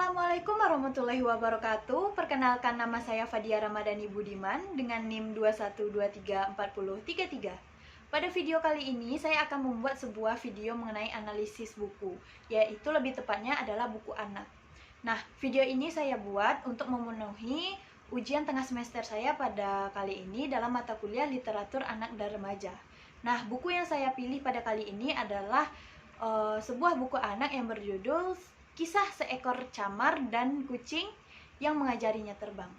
Assalamualaikum warahmatullahi wabarakatuh. Perkenalkan, nama saya Fadia Ramadhani Budiman dengan NIM 21234033. Pada video kali ini saya akan membuat sebuah video mengenai analisis buku, yaitu lebih tepatnya adalah buku anak. Nah, video ini saya buat untuk memenuhi ujian tengah semester saya pada kali ini dalam mata kuliah literatur anak dan remaja. Nah, buku yang saya pilih pada kali ini adalah sebuah buku anak yang berjudul Kisah Seekor Camar dan Kucing yang Mengajarinya Terbang.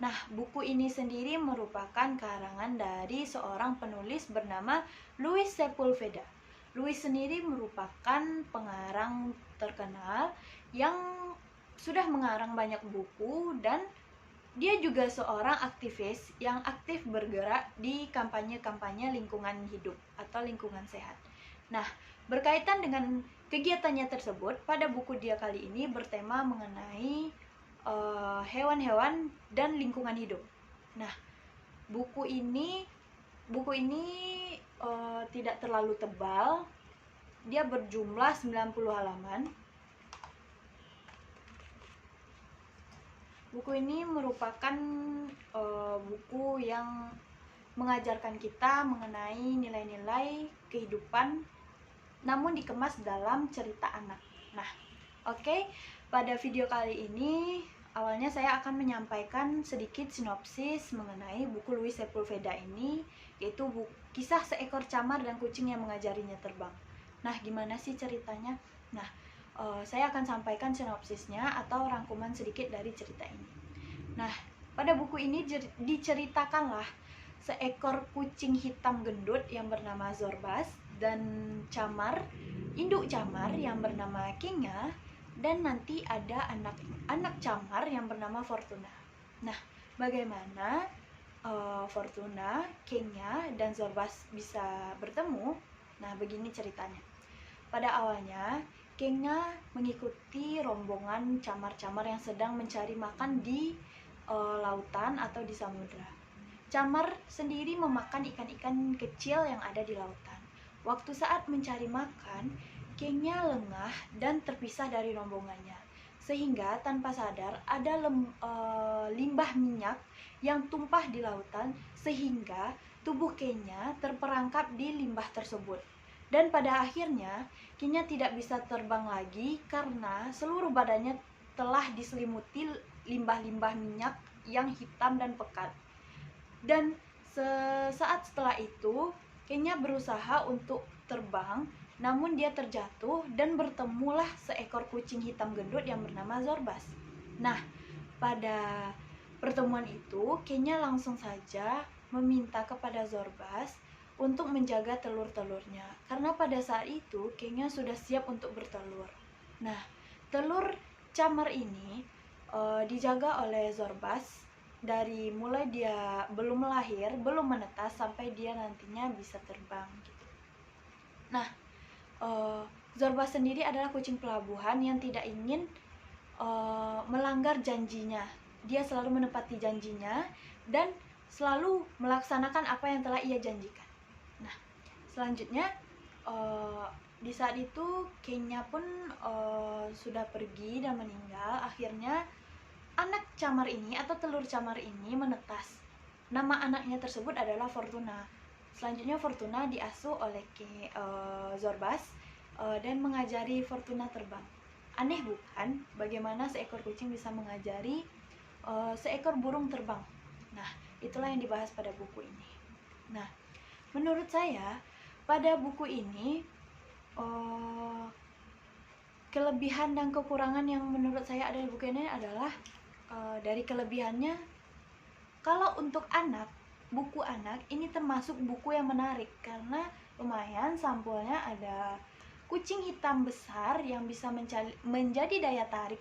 Nah, buku ini sendiri merupakan karangan dari seorang penulis bernama Luis Sepulveda. Luis sendiri merupakan pengarang terkenal yang sudah mengarang banyak buku, dan dia juga seorang aktivis yang aktif bergerak di kampanye-kampanye lingkungan hidup atau lingkungan sehat. Nah, berkaitan dengan kegiatannya tersebut, pada buku dia kali ini bertema mengenai hewan-hewan dan lingkungan hidup. Nah, buku ini tidak terlalu tebal. Dia berjumlah 90 halaman. Buku ini merupakan buku yang mengajarkan kita mengenai nilai-nilai kehidupan, namun dikemas dalam cerita anak. Nah, oke. Pada video kali ini, awalnya saya akan menyampaikan sedikit sinopsis mengenai buku Luis Sepulveda ini, yaitu Kisah Seekor Camar dan Kucing yang Mengajarinya Terbang. Nah, gimana sih ceritanya? Nah, saya akan sampaikan sinopsisnya atau rangkuman sedikit dari cerita ini. Nah, pada buku ini diceritakanlah seekor kucing hitam gendut yang bernama Zorbas dan induk camar yang bernama Kinga, dan nanti ada anak camar yang bernama Fortuna. Nah, bagaimana Fortuna, Kinga, dan Zorbas bisa bertemu? Nah, begini ceritanya. Pada awalnya, Kinga mengikuti rombongan camar-camar yang sedang mencari makan di lautan atau di samudra. Camar sendiri memakan ikan-ikan kecil yang ada di lautan. Waktu saat mencari makan, Kenya lengah dan terpisah dari rombongannya, sehingga tanpa sadar ada limbah minyak yang tumpah di lautan, sehingga tubuh Kenya terperangkap di limbah tersebut. Dan pada akhirnya, Kenya tidak bisa terbang lagi karena seluruh badannya telah diselimuti limbah-limbah minyak yang hitam dan pekat. Dan sesaat setelah itu, Kenya berusaha untuk terbang, namun dia terjatuh dan bertemulah seekor kucing hitam gendut yang bernama Zorbas. Nah, pada pertemuan itu, Kenya langsung saja meminta kepada Zorbas untuk menjaga telur-telurnya, karena pada saat itu Kenya sudah siap untuk bertelur. Nah, telur camar ini dijaga oleh Zorbas dari mulai dia belum lahir, belum menetas, sampai dia nantinya bisa terbang gitu. Nah, Zorbas sendiri adalah kucing pelabuhan yang tidak ingin melanggar janjinya. Dia selalu menepati janjinya dan selalu melaksanakan apa yang telah ia janjikan. Nah, selanjutnya di saat itu Kenya pun sudah pergi dan meninggal. Akhirnya anak camar ini atau telur camar ini menetas. Nama anaknya tersebut adalah Fortuna. Selanjutnya Fortuna diasuh oleh Zorbas dan mengajari Fortuna terbang. Aneh bukan? Bagaimana seekor kucing bisa mengajari seekor burung terbang? Nah, itulah yang dibahas pada buku ini. Nah, menurut saya pada buku ini kelebihan dan kekurangan yang menurut saya ada di buku ini adalah dari kelebihannya, kalau untuk anak, buku anak ini termasuk buku yang menarik karena lumayan sampulnya ada kucing hitam besar yang bisa menjadi daya tarik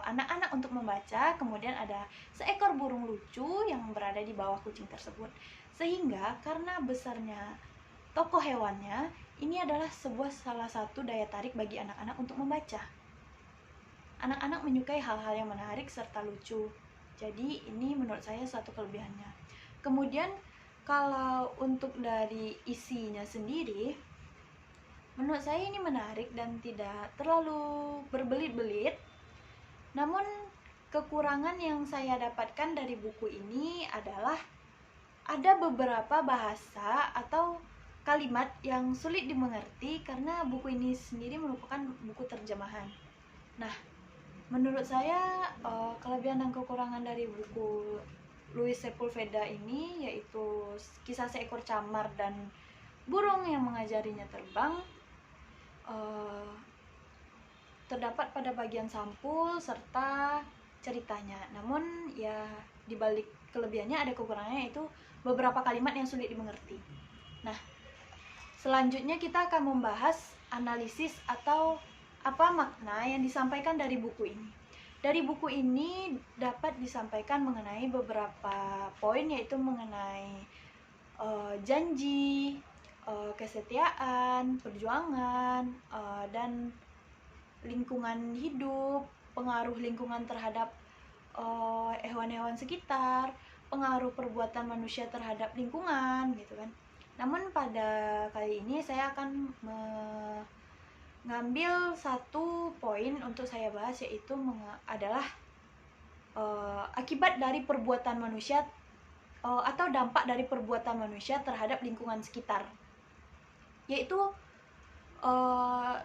anak-anak untuk membaca. Kemudian ada seekor burung lucu yang berada di bawah kucing tersebut, sehingga karena besarnya tokoh hewannya, ini adalah salah satu daya tarik bagi anak-anak untuk membaca. Anak-anak menyukai hal-hal yang menarik serta lucu. Jadi ini menurut saya suatu kelebihannya. Kemudian kalau untuk dari isinya sendiri, menurut saya ini menarik dan tidak terlalu berbelit-belit. Namun kekurangan yang saya dapatkan dari buku ini adalah ada beberapa bahasa atau kalimat yang sulit dimengerti karena buku ini sendiri merupakan buku terjemahan. Nah, menurut saya kelebihan dan kekurangan dari buku Louis Sepulveda ini yaitu kisah seekor camar dan burung yang mengajarinya terbang terdapat pada bagian sampul serta ceritanya. Namun ya dibalik kelebihannya ada kekurangannya, yaitu beberapa kalimat yang sulit dimengerti. Nah, selanjutnya kita akan membahas analisis atau apa makna yang disampaikan dari buku ini. Dari buku ini dapat disampaikan mengenai beberapa poin, yaitu mengenai janji, kesetiaan, perjuangan, dan lingkungan hidup, pengaruh lingkungan terhadap hewan-hewan sekitar, pengaruh perbuatan manusia terhadap lingkungan, gitu kan. Namun pada kali ini saya akan mengambil satu poin untuk saya bahas, yaitu adalah akibat dari perbuatan manusia atau dampak dari perbuatan manusia terhadap lingkungan sekitar. Yaitu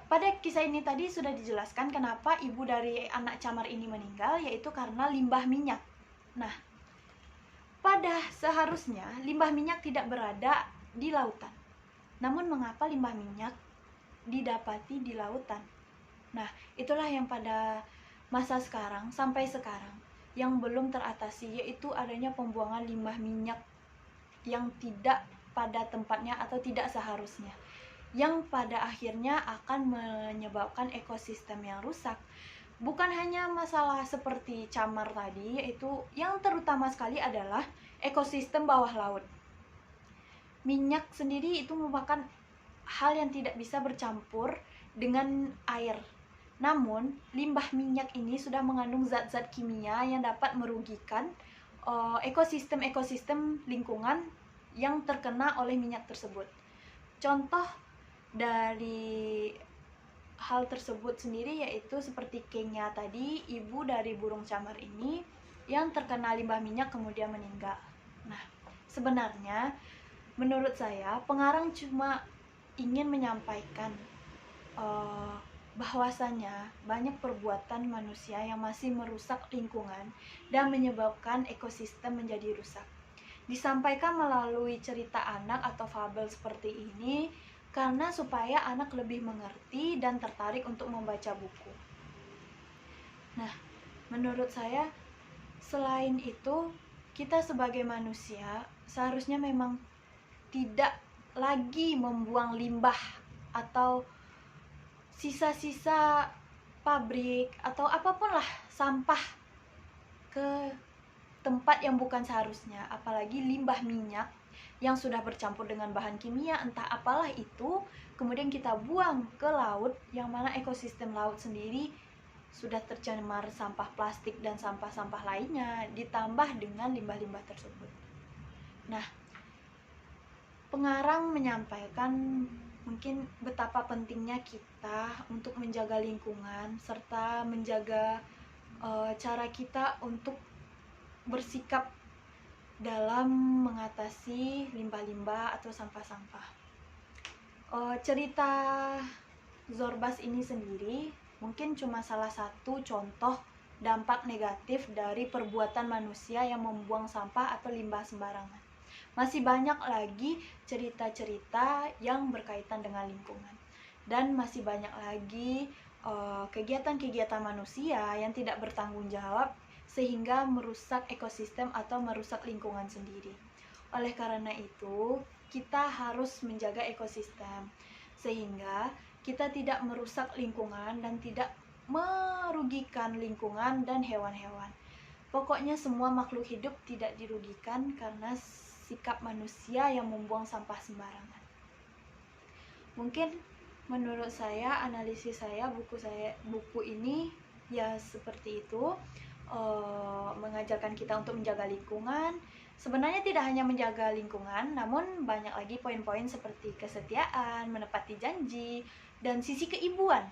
pada kisah ini tadi sudah dijelaskan kenapa ibu dari anak camar ini meninggal, yaitu karena limbah minyak. Nah, pada seharusnya limbah minyak tidak berada di lautan. Namun mengapa limbah minyak didapati di lautan? Nah, itulah yang pada masa sekarang sampai sekarang yang belum teratasi, yaitu adanya pembuangan limbah minyak yang tidak pada tempatnya atau tidak seharusnya, yang pada akhirnya akan menyebabkan ekosistem yang rusak. Bukan hanya masalah seperti camar tadi, yaitu yang terutama sekali adalah ekosistem bawah laut. Minyak sendiri itu merupakan hal yang tidak bisa bercampur dengan air. Namun, limbah minyak ini sudah mengandung zat-zat kimia yang dapat merugikan ekosistem lingkungan yang terkena oleh minyak tersebut. Contoh dari hal tersebut sendiri yaitu seperti Kenya tadi, ibu dari burung camar ini yang terkena limbah minyak kemudian meninggal. Nah, sebenarnya menurut saya pengarang cuma ingin menyampaikan bahwasanya banyak perbuatan manusia yang masih merusak lingkungan dan menyebabkan ekosistem menjadi rusak. Disampaikan melalui cerita anak atau fabel seperti ini karena supaya anak lebih mengerti dan tertarik untuk membaca buku. Nah, menurut saya selain itu, kita sebagai manusia seharusnya memang tidak lagi membuang limbah atau sisa-sisa pabrik atau apapun lah sampah ke tempat yang bukan seharusnya, apalagi limbah minyak yang sudah bercampur dengan bahan kimia entah apalah itu, kemudian kita buang ke laut, yang mana ekosistem laut sendiri sudah tercemar sampah plastik dan sampah-sampah lainnya, ditambah dengan limbah-limbah tersebut. Nah, pengarang menyampaikan mungkin betapa pentingnya kita untuk menjaga lingkungan serta menjaga cara kita untuk bersikap dalam mengatasi limbah-limbah atau sampah-sampah. Cerita Zorbas ini sendiri mungkin cuma salah satu contoh dampak negatif dari perbuatan manusia yang membuang sampah atau limbah sembarangan. Masih banyak lagi cerita-cerita yang berkaitan dengan lingkungan, dan masih banyak lagi kegiatan-kegiatan manusia yang tidak bertanggung jawab sehingga merusak ekosistem atau merusak lingkungan sendiri. Oleh karena itu, kita harus menjaga ekosistem sehingga kita tidak merusak lingkungan dan tidak merugikan lingkungan dan hewan-hewan. Pokoknya semua makhluk hidup tidak dirugikan karena sikap manusia yang membuang sampah sembarangan. Mungkin menurut saya, analisis saya, buku ini ya seperti itu. Mengajarkan kita untuk menjaga lingkungan. Sebenarnya tidak hanya menjaga lingkungan, namun banyak lagi poin-poin seperti kesetiaan, menepati janji, dan sisi keibuan.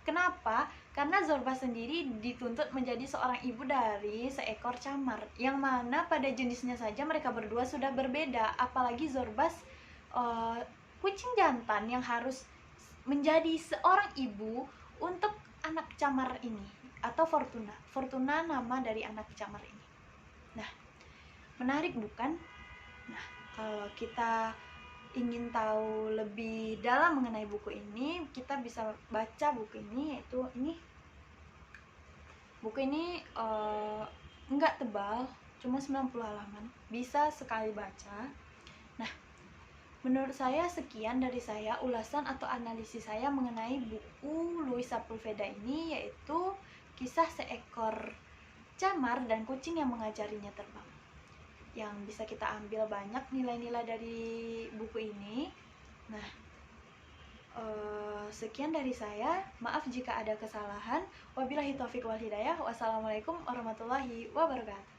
Kenapa? Karena Zorbas sendiri dituntut menjadi seorang ibu dari seekor camar, yang mana pada jenisnya saja mereka berdua sudah berbeda. Apalagi Zorbas kucing jantan yang harus menjadi seorang ibu untuk anak camar ini, atau Fortuna. Fortuna nama dari anak camar ini. Nah, menarik bukan? Nah, kalau kita ingin tahu lebih dalam mengenai buku ini, kita bisa baca buku ini, yaitu ini. Buku ini enggak tebal, cuma 90 halaman, bisa sekali baca. Nah, menurut saya sekian dari saya ulasan atau analisis saya mengenai buku Louis Sepulveda ini, yaitu kisah seekor camar dan kucing yang mengajarinya terbang. Yang bisa kita ambil banyak nilai-nilai dari buku ini. Nah, sekian dari saya. Maaf jika ada kesalahan. Wabillahi taufiq wal hidayah. Wassalamualaikum warahmatullahi wabarakatuh.